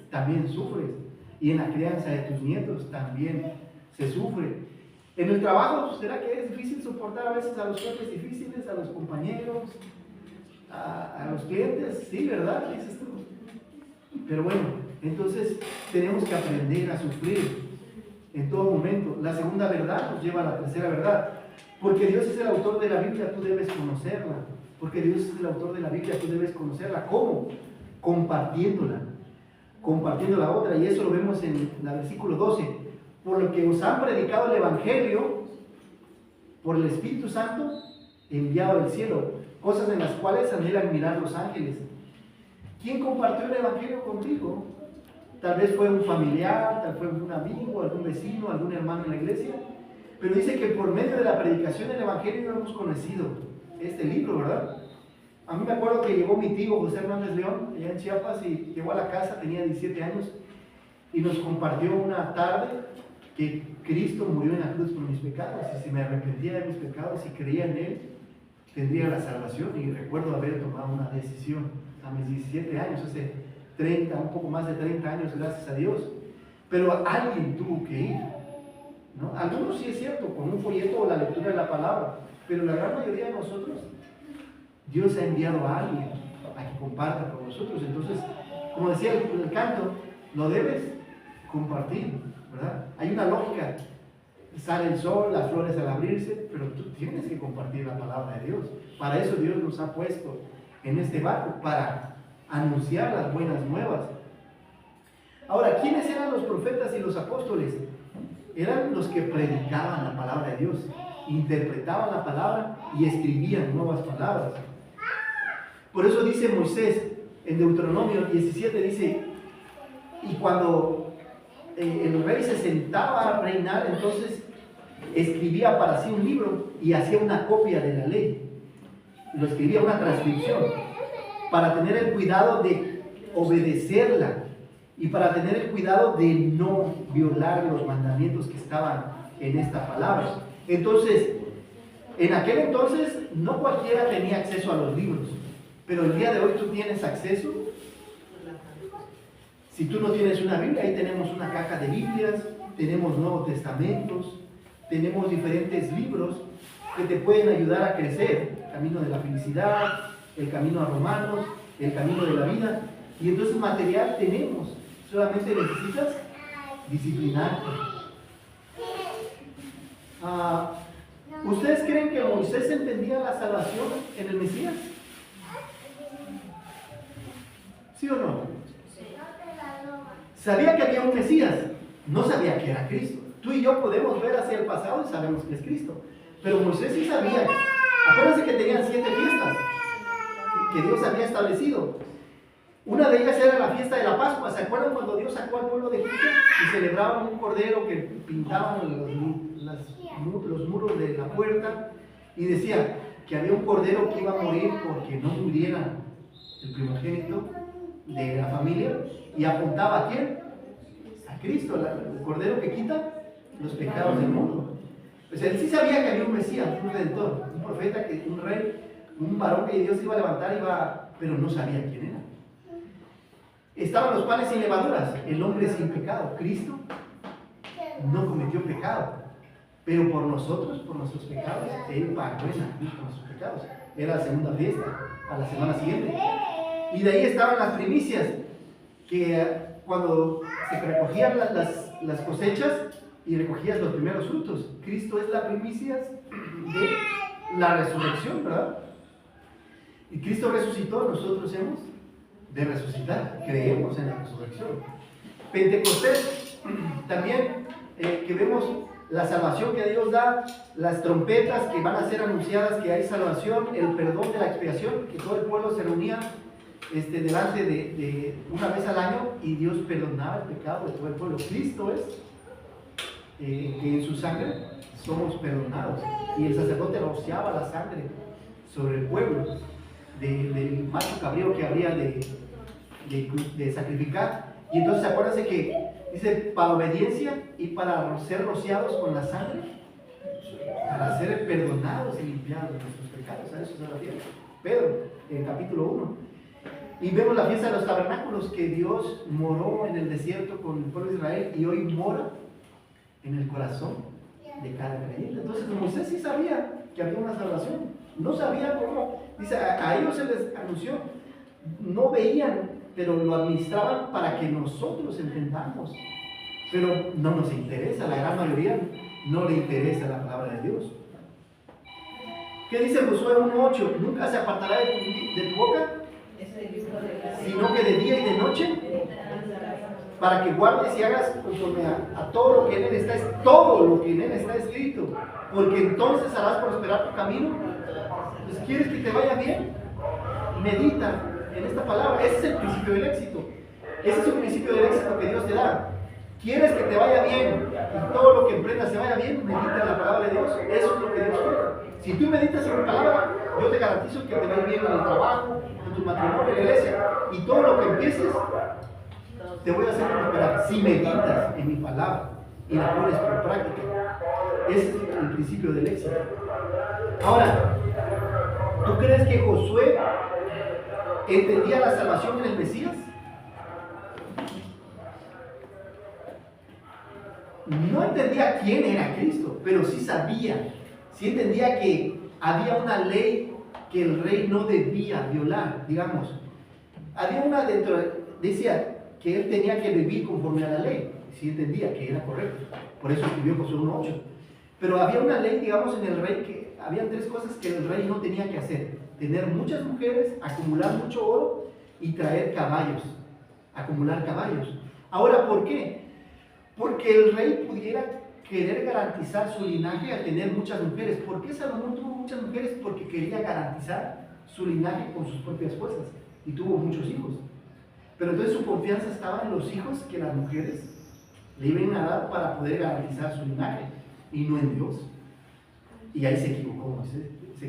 también sufres. Y en la crianza de tus nietos también se sufre. En el trabajo, ¿será que es difícil soportar a veces a los jefes difíciles, a los compañeros, a los clientes? Sí, ¿verdad? Dices tú. Pero bueno, entonces tenemos que aprender a sufrir en todo momento. La segunda verdad nos lleva a la tercera verdad. Porque Dios es el autor de la Biblia, tú debes conocerla. Porque Dios es el autor de la Biblia, tú debes conocerla. ¿Cómo? Compartiéndola otra. Y eso lo vemos en el versículo 12. Por lo que os han predicado el Evangelio por el Espíritu Santo enviado del cielo, cosas en las cuales anhelan mirar los ángeles. ¿Quién compartió el Evangelio contigo? Tal vez fue un familiar, tal vez fue un amigo, algún vecino, algún hermano en la iglesia. Pero dice que por medio de la predicación del Evangelio hemos conocido este libro, ¿verdad? A mí me acuerdo que llegó mi tío José Hernández León, allá en Chiapas, y llegó a la casa, tenía 17 años, y nos compartió una tarde que Cristo murió en la cruz por mis pecados, y si me arrepentía de mis pecados y creía en Él, tendría la salvación. Y recuerdo haber tomado una decisión a mis 17 años, hace 30, un poco más de 30 años, gracias a Dios. Pero alguien tuvo que ir, ¿no? Algunos sí es cierto, con un folleto o la lectura de la palabra, pero la gran mayoría de nosotros, Dios ha enviado a alguien a que comparta con nosotros. Entonces, como decía el canto, lo debes compartir, ¿verdad? Hay una lógica. Sale el sol, las flores al abrirse, pero tú tienes que compartir la palabra de Dios. Para eso Dios nos ha puesto en este barco, para anunciar las buenas nuevas. Ahora, ¿quiénes eran los profetas y los apóstoles? Eran los que predicaban la palabra de Dios, interpretaban la palabra y escribían nuevas palabras. Por eso dice Moisés en Deuteronomio 17, dice, y cuando el rey se sentaba a reinar, entonces escribía para sí un libro y hacía una copia de la ley. Lo escribía, una transcripción, para tener el cuidado de obedecerla y para tener el cuidado de no violar los mandamientos que estaban en esta palabra. Entonces, en aquel entonces no cualquiera tenía acceso a los libros, pero el día de hoy tú tienes acceso. Si tú no tienes una Biblia, ahí tenemos una caja de Biblias, tenemos Nuevos Testamentos, tenemos diferentes libros que te pueden ayudar a crecer. El camino de la felicidad, el camino a Romanos, el camino de la vida. Y entonces material tenemos, solamente necesitas disciplinarte. ¿Ustedes creen que Moisés entendía la salvación en el Mesías? ¿Sí o no? Sabía que había un Mesías, no sabía que era Cristo. Tú y yo podemos ver hacia el pasado y sabemos que es Cristo. Pero Moisés sí sabía. Acuérdense que tenían 7 fiestas que Dios había establecido. Una de ellas era la fiesta de la Pascua. ¿Se acuerdan cuando Dios sacó al pueblo de Egipto y celebraban un cordero que pintaban los muros de la puerta? Y decía que había un cordero que iba a morir porque no muriera el primogénito de la familia. ¿Y apuntaba a quién? A Cristo, el cordero que quita los pecados del mundo. Pues él sí sabía que había un Mesías, un redentor, un profeta, un rey, un varón que Dios iba a levantar, pero no sabía quién era. Estaban los panes sin levaduras, el hombre sin pecado. Cristo no cometió pecado. pero por nosotros, por nuestros pecados, Él pagó en la cruz por nuestros pecados. Era la segunda fiesta, a la semana siguiente. Y de ahí estaban las primicias, que cuando se recogían las cosechas y recogías los primeros frutos, Cristo es la primicia de la resurrección, ¿verdad? Y Cristo resucitó, nosotros hemos de resucitar, creemos en la resurrección. Pentecostés, también que vemos la salvación que Dios da, las trompetas que van a ser anunciadas, que hay salvación, el perdón de la expiación, que todo el pueblo se reunía delante de una vez al año y Dios perdonaba el pecado de todo el pueblo. Cristo es que en su sangre somos perdonados, y el sacerdote rociaba la sangre sobre el pueblo del macho cabrío que habría de sacrificar. Y entonces acuérdense que dice para obediencia y para ser rociados con la sangre, para ser perdonados y limpiados de nuestros pecados. A eso se refiere Pedro en el capítulo 1. Y vemos la fiesta de los tabernáculos, que Dios moró en el desierto con el pueblo de Israel y hoy mora en el corazón de cada creyente. Entonces Moisés sí sabía que había una salvación, no sabía cómo. Dice, a ellos se les anunció, no veían, pero lo administraban para que nosotros entendamos. Pero no nos interesa, la gran mayoría no le interesa la palabra de Dios. ¿Qué dice Josué 1:8? Nunca se apartará de tu boca, sino que de día y de noche, para que guardes y hagas conforme a todo lo que en él está, todo lo que en él está escrito, porque entonces harás prosperar tu camino. Pues, ¿quieres que te vaya bien? Medita en esta palabra. Ese es el principio del éxito. Ese es el principio del éxito que Dios te da. ¿Quieres que te vaya bien y todo lo que emprendas se vaya bien? Medita en la palabra de Dios. Eso es lo que Dios quiere. Si tú meditas en mi palabra, yo te garantizo que te va a ir bien en el trabajo, en tu matrimonio, en la iglesia, y todo lo que empieces te voy a hacer prosperar. Si meditas en mi palabra y la pones por práctica, ese es el principio del éxito. Ahora, ¿tú crees que Josué entendía la salvación en el Mesías? No entendía quién era Cristo, pero sí sabía, sí entendía que había una ley que el rey no debía violar, digamos. Había una dentro, decía que él tenía que vivir conforme a la ley, sí entendía que era correcto, por eso escribió Josué 1:8. Pero había una ley, digamos, en el rey, que había tres cosas que el rey no tenía que hacer: tener muchas mujeres, acumular mucho oro y traer caballos, acumular caballos. Ahora, ¿por qué? Porque el rey pudiera querer garantizar su linaje al tener muchas mujeres. ¿Por qué Salomón tuvo muchas mujeres? Porque quería garantizar su linaje con sus propias fuerzas y tuvo muchos hijos. Pero entonces su confianza estaba en los hijos que las mujeres le iban a dar para poder garantizar su linaje, y no en Dios. Y ahí se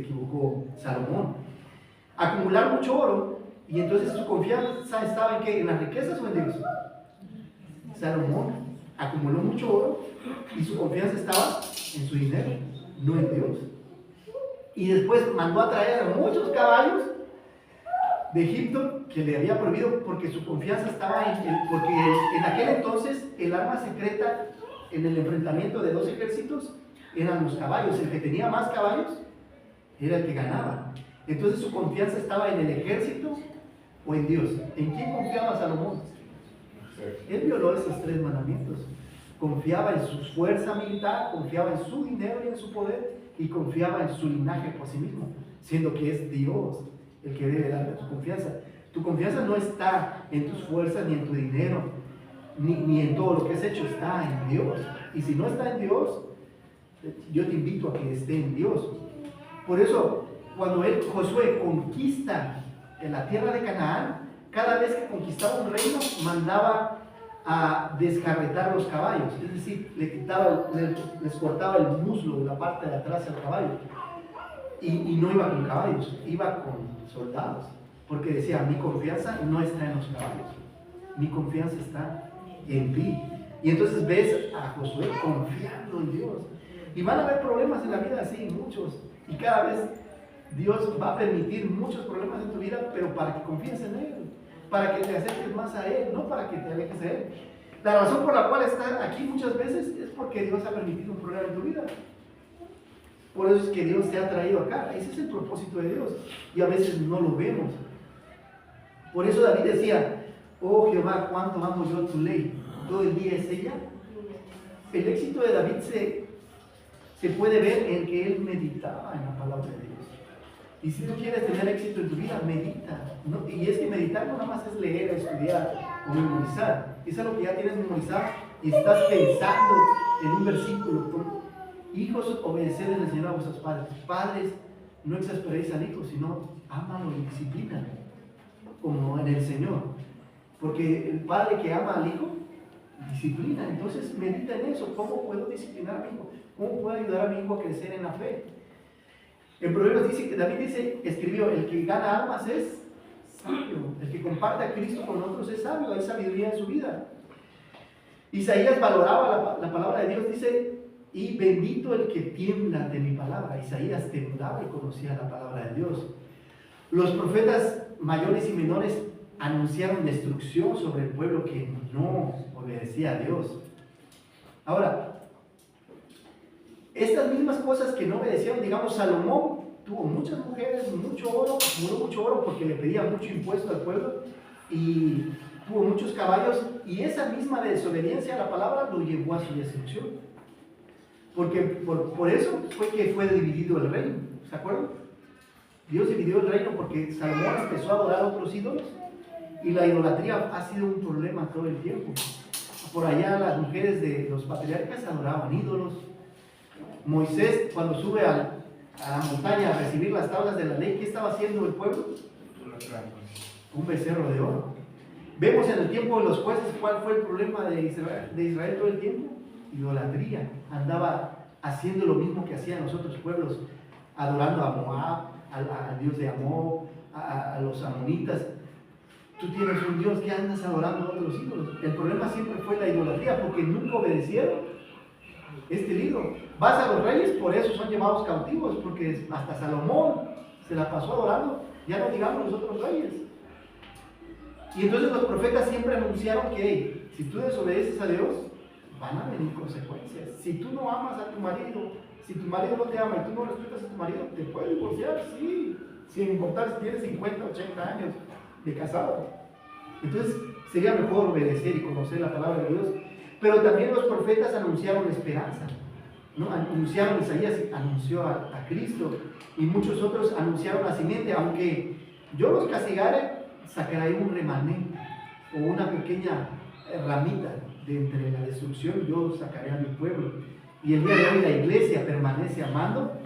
equivocó Salomón. Acumular mucho oro, y entonces su confianza estaba en ¿qué? ¿En las riquezas o en Dios? Salomón acumuló mucho oro y su confianza estaba en su dinero, no en Dios. Y después mandó a traer muchos caballos de Egipto, que le había prohibido, porque su confianza estaba porque en aquel entonces el arma secreta en el enfrentamiento de dos ejércitos eran los caballos. El que tenía más caballos era el que ganaba. Entonces su confianza estaba en el ejército o en Dios. ¿En quién confiaba Salomón? Él violó esos tres mandamientos. Confiaba en su fuerza militar, confiaba en su dinero y en su poder, y confiaba en su linaje por sí mismo, siendo que es Dios el que debe darte tu confianza. Tu confianza no está en tus fuerzas ni en tu dinero, ni en todo lo que has hecho, está en Dios. Y si no está en Dios, yo te invito a que esté en Dios. Por eso, cuando Josué conquista en la tierra de Canaán, cada vez que conquistaba un reino, mandaba a descarretar los caballos, es decir, les cortaba el muslo de la parte de atrás al caballo, y no iba con caballos, iba con soldados, porque decía: mi confianza no está en los caballos, mi confianza está en ti. Y entonces ves a Josué confiando en Dios. Y van a haber problemas en la vida, así, muchos, y cada vez Dios va a permitir muchos problemas en tu vida, pero para que confíes en Él, para que te acerques más a Él, no para que te alejes de Él. La razón por la cual estás aquí muchas veces es porque Dios ha permitido un problema en tu vida. Por eso es que Dios te ha traído acá. Ese es el propósito de Dios. Y a veces no lo vemos. Por eso David decía, oh Jehová, cuánto amo yo tu ley. Todo el día es ella. El éxito de David se puede ver en que él meditaba en la palabra de Dios. Y si tú quieres tener éxito en tu vida, medita. ¿No? Y es que meditar no nada más es leer, estudiar o memorizar. Es algo que ya tienes memorizado y estás pensando en un versículo. Hijos, obedeced en el Señor a vuestros padres. Padres, no exasperéis al hijo, sino ámalo y disciplínalo, como en el Señor. Porque el padre que ama al hijo, disciplina. Entonces medita en eso. ¿Cómo puedo disciplinar a mi hijo? ¿Cómo puedo ayudar a mi hijo a crecer en la fe? En Proverbios dice que David escribió, el que gana almas es sabio. El que comparte a Cristo con otros es sabio. Hay sabiduría en su vida. Isaías valoraba la palabra de Dios. Dice, y bendito el que tiembla de mi palabra. Isaías temblaba y conocía la palabra de Dios. Los profetas mayores y menores anunciaron destrucción sobre el pueblo que no obedecía a Dios. Ahora, estas mismas cosas que no obedecieron, digamos, Salomón tuvo muchas mujeres, mucho oro, murió mucho oro porque le pedía mucho impuesto al pueblo y tuvo muchos caballos, y esa misma desobediencia a la palabra lo llevó a su destrucción. Porque por eso fue que fue dividido el reino, ¿se acuerdan? Dios dividió el reino porque Salomón empezó a adorar a otros ídolos y la idolatría ha sido un problema todo el tiempo. Por allá las mujeres de los patriarcas adoraban ídolos. Moisés, cuando sube a la montaña a recibir las tablas de la ley, ¿qué estaba haciendo el pueblo? Un becerro de oro. Vemos en el tiempo de los jueces cuál fue el problema de Israel todo el tiempo. Idolatría. Andaba haciendo lo mismo que hacían los otros pueblos, adorando a Moab, al dios de Amón, a los amonitas. Tú tienes un Dios que andas adorando a otros ídolos. El problema siempre fue la idolatría, porque nunca obedecieron este libro. Vas a los reyes, por eso son llevados cautivos, porque hasta Salomón se la pasó adorando, ya no digamos los otros reyes. Y entonces los profetas siempre anunciaron que hey, si tú desobedeces a Dios, van a venir consecuencias. Si tú no amas a tu marido, si tu marido no te ama y tú no respetas a tu marido, te puedes divorciar, sí, sin importar si tienes 50, 80 años de casado. Entonces sería mejor obedecer y conocer la palabra de Dios. Pero también los profetas anunciaron esperanza, ¿no? Anunciaron, Isaías anunció a Cristo, y muchos otros anunciaron la simiente. Aunque yo los castigare, sacaré un remanente o una pequeña ramita de entre la destrucción, yo sacaré a mi pueblo. Y el día de hoy la iglesia permanece amando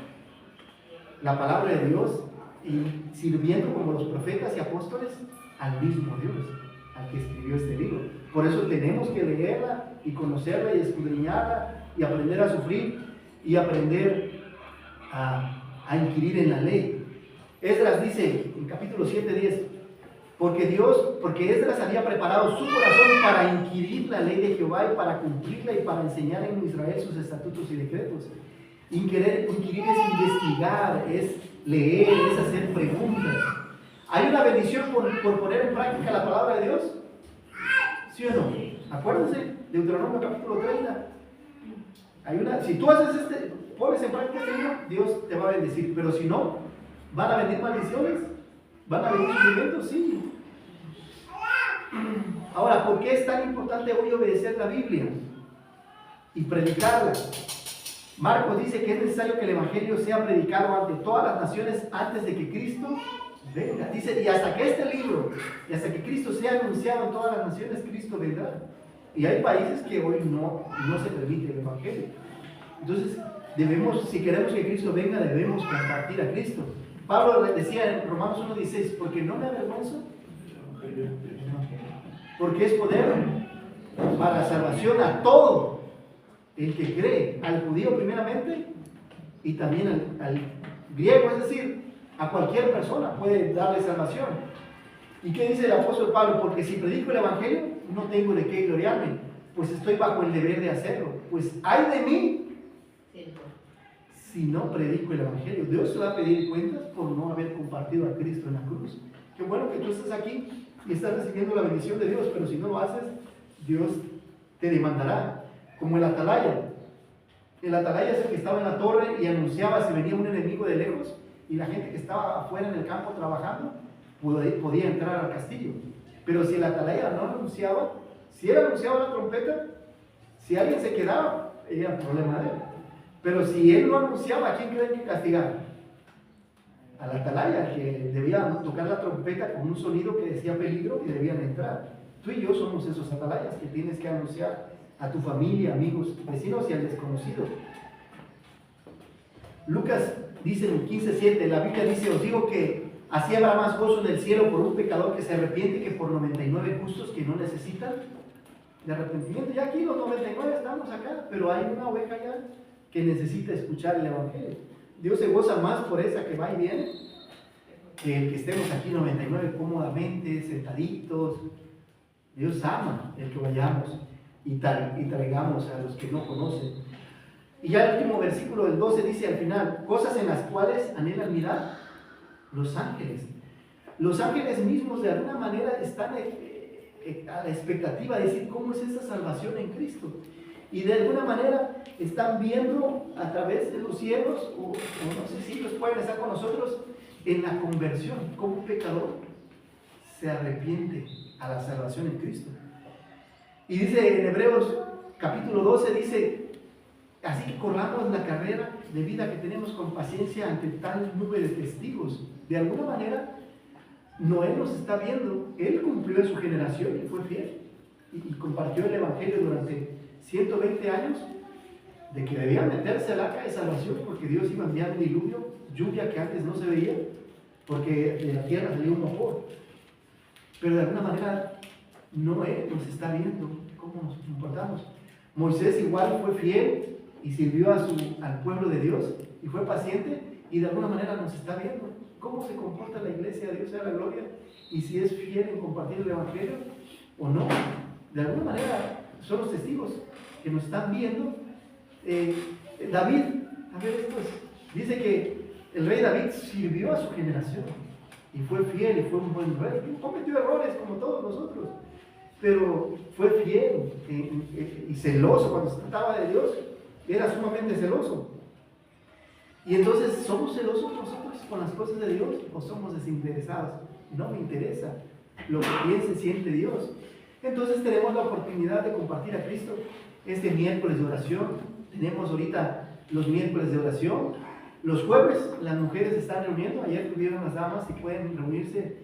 la palabra de Dios y sirviendo como los profetas y apóstoles al mismo Dios, al que escribió este libro. Por eso tenemos que leerla y conocerla y escudriñarla y aprender a sufrir y aprender a inquirir en la ley. Esdras dice en capítulo 7:10, porque Esdras había preparado su corazón para inquirir la ley de Jehová y para cumplirla y para enseñar en Israel sus estatutos y decretos. Inquirir es investigar, es leer, es hacer preguntas. ¿Hay una bendición por poner en práctica la palabra de Dios? ¿Sí o no? Acuérdense, Deuteronomio capítulo 30. Si tú haces pones en práctica este libro, Dios te va a bendecir. Pero si no, ¿van a venir maldiciones? ¿Van a venir sufrimientos? Sí. Ahora, ¿por qué es tan importante hoy obedecer la Biblia y predicarla? Marcos dice que es necesario que el Evangelio sea predicado ante todas las naciones antes de que Cristo venga. Dice, y hasta que este libro, y hasta que Cristo sea anunciado en todas las naciones, Cristo vendrá. Y hay países que hoy no se permite el Evangelio. Entonces, si queremos que Cristo venga, debemos compartir a Cristo. Pablo decía en Romanos 1:16, porque no me avergüenzo, porque es poder para la salvación a todo el que cree, al judío primeramente y también al griego, es decir, a cualquier persona puede darle salvación. ¿Y qué dice el apóstol Pablo? Porque si predico el Evangelio, no tengo de qué gloriarme, pues estoy bajo el deber de hacerlo. Pues ay de mí si no predico el Evangelio. Dios te va a pedir cuentas por no haber compartido a Cristo en la cruz. Qué bueno que tú estás aquí y estás recibiendo la bendición de Dios, pero si no lo haces, Dios te demandará, como el atalaya. El atalaya es el que estaba en la torre y anunciaba si venía un enemigo de lejos, y la gente que estaba afuera en el campo trabajando podía entrar al castillo. Pero si el atalaya no anunciaba, si él anunciaba la trompeta, si alguien se quedaba, era problema de él. Pero si él no anunciaba, ¿a quién creen que castigar? Al atalaya, que debía tocar la trompeta con un sonido que decía peligro y debían entrar. Tú y yo somos esos atalayas que tienes que anunciar a tu familia, amigos, vecinos y al desconocido. Lucas dice en 15:7, la Biblia dice: os digo que así habrá más gozo en el cielo por un pecador que se arrepiente que por 99 justos que no necesitan de arrepentimiento. Ya aquí los 99 estamos acá, pero hay una oveja ya que necesita escuchar el Evangelio. Dios se goza más por esa que va y viene que el que estemos aquí 99 cómodamente, sentaditos. Dios ama el que vayamos y traigamos a los que no conocen. Y ya el último versículo del 12 dice al final: cosas en las cuales anhelan mirar los ángeles. Los ángeles mismos de alguna manera están a la expectativa de decir cómo es esa salvación en Cristo. Y de alguna manera están viendo a través de los cielos, o no sé si ellos pueden estar con nosotros, en la conversión, cómo un pecador se arrepiente a la salvación en Cristo. Y dice en Hebreos capítulo 12, dice: así que corramos la carrera de vida que tenemos con paciencia ante tal nube de testigos. De alguna manera, Noé nos está viendo. Él cumplió en su generación y fue fiel. Y compartió el Evangelio durante 120 años, de que debían meterse al arca de salvación, porque Dios iba a enviar un diluvio, lluvia que antes no se veía, porque de la tierra salió un vapor. Pero de alguna manera, Noé nos está viendo cómo nos comportamos. Moisés igual fue fiel y sirvió al pueblo de Dios y fue paciente, y de alguna manera nos está viendo cómo se comporta la iglesia. A Dios sea la gloria, y si es fiel en compartir el Evangelio o no. De alguna manera son los testigos que nos están viendo. David, a ver, dice que el rey David sirvió a su generación y fue fiel y fue un buen rey. Cometió errores como todos nosotros, pero fue fiel y celoso. Cuando se trataba de Dios, era sumamente celoso. Y entonces, ¿somos celosos nosotros con las cosas de Dios o somos desinteresados? No me interesa lo que piense, siente Dios. Entonces tenemos la oportunidad de compartir a Cristo este miércoles de oración. Tenemos ahorita los miércoles de oración. Los jueves las mujeres se están reuniendo. Ayer tuvieron las damas y pueden reunirse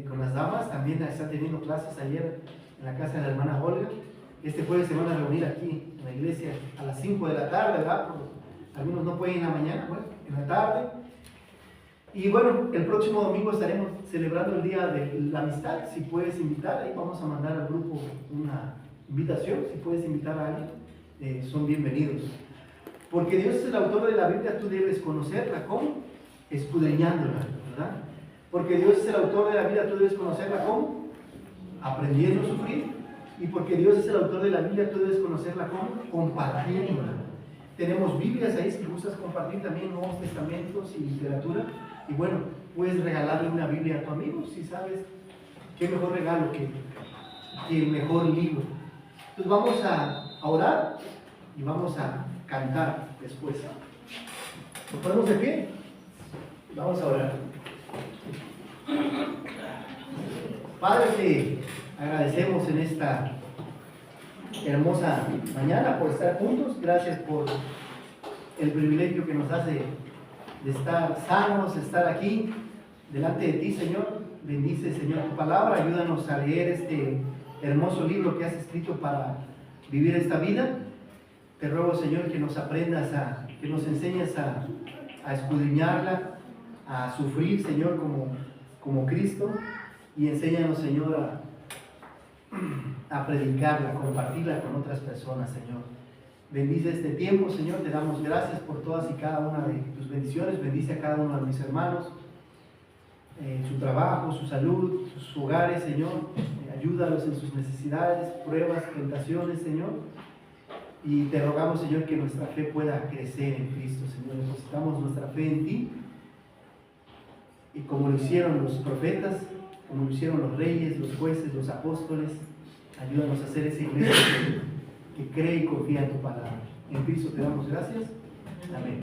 con las damas. También están teniendo clases ayer en la casa de la hermana Olga. Este jueves se van a reunir aquí en la iglesia a las 5 de la tarde, ¿verdad? Algunos no pueden en la mañana, bueno, en la tarde. Y bueno, el próximo domingo estaremos celebrando el Día de la Amistad. Si puedes invitar, ahí vamos a mandar al grupo una invitación. Si puedes invitar a alguien, son bienvenidos. Porque Dios es el autor de la Biblia, tú debes conocerla. ¿Cómo? Escudriñándola, ¿verdad? Porque Dios es el autor de la Biblia, tú debes conocerla. ¿Cómo? Aprendiendo a sufrir. Y porque Dios es el autor de la Biblia, tú debes conocerla. ¿Cómo? Compartiéndola. Tenemos Biblias ahí, si gustas compartir también Nuevos Testamentos y literatura. Y bueno, puedes regalarle una Biblia a tu amigo, si sabes qué mejor regalo que el mejor libro. Entonces vamos a orar y vamos a cantar después. ¿Nos ponemos de pie? Vamos a orar. Padre, te agradecemos en esta hermosa mañana por estar juntos. Gracias por el privilegio que nos hace de estar sanos, estar aquí delante de ti, Señor. Bendice, Señor, tu palabra. Ayúdanos a leer este hermoso libro que has escrito para vivir esta vida. Te ruego, Señor, que nos aprendas que nos enseñes a escudriñarla, a sufrir, Señor, como Cristo, y enséñanos, Señor, a predicarla, a compartirla con otras personas, Señor. Bendice este tiempo, Señor. Te damos gracias por todas y cada una de tus bendiciones. Bendice a cada uno de mis hermanos, su trabajo, su salud, sus hogares, Señor. Ayúdalos en sus necesidades, pruebas, tentaciones, Señor. Y te rogamos, Señor, que nuestra fe pueda crecer en Cristo, Señor. Depositamos nuestra fe en ti. Y como lo hicieron los profetas, como lo hicieron los reyes, los jueces, los apóstoles, Ayúdanos a ser esa iglesia que cree y confía en tu palabra. En Cristo te damos gracias. Amén.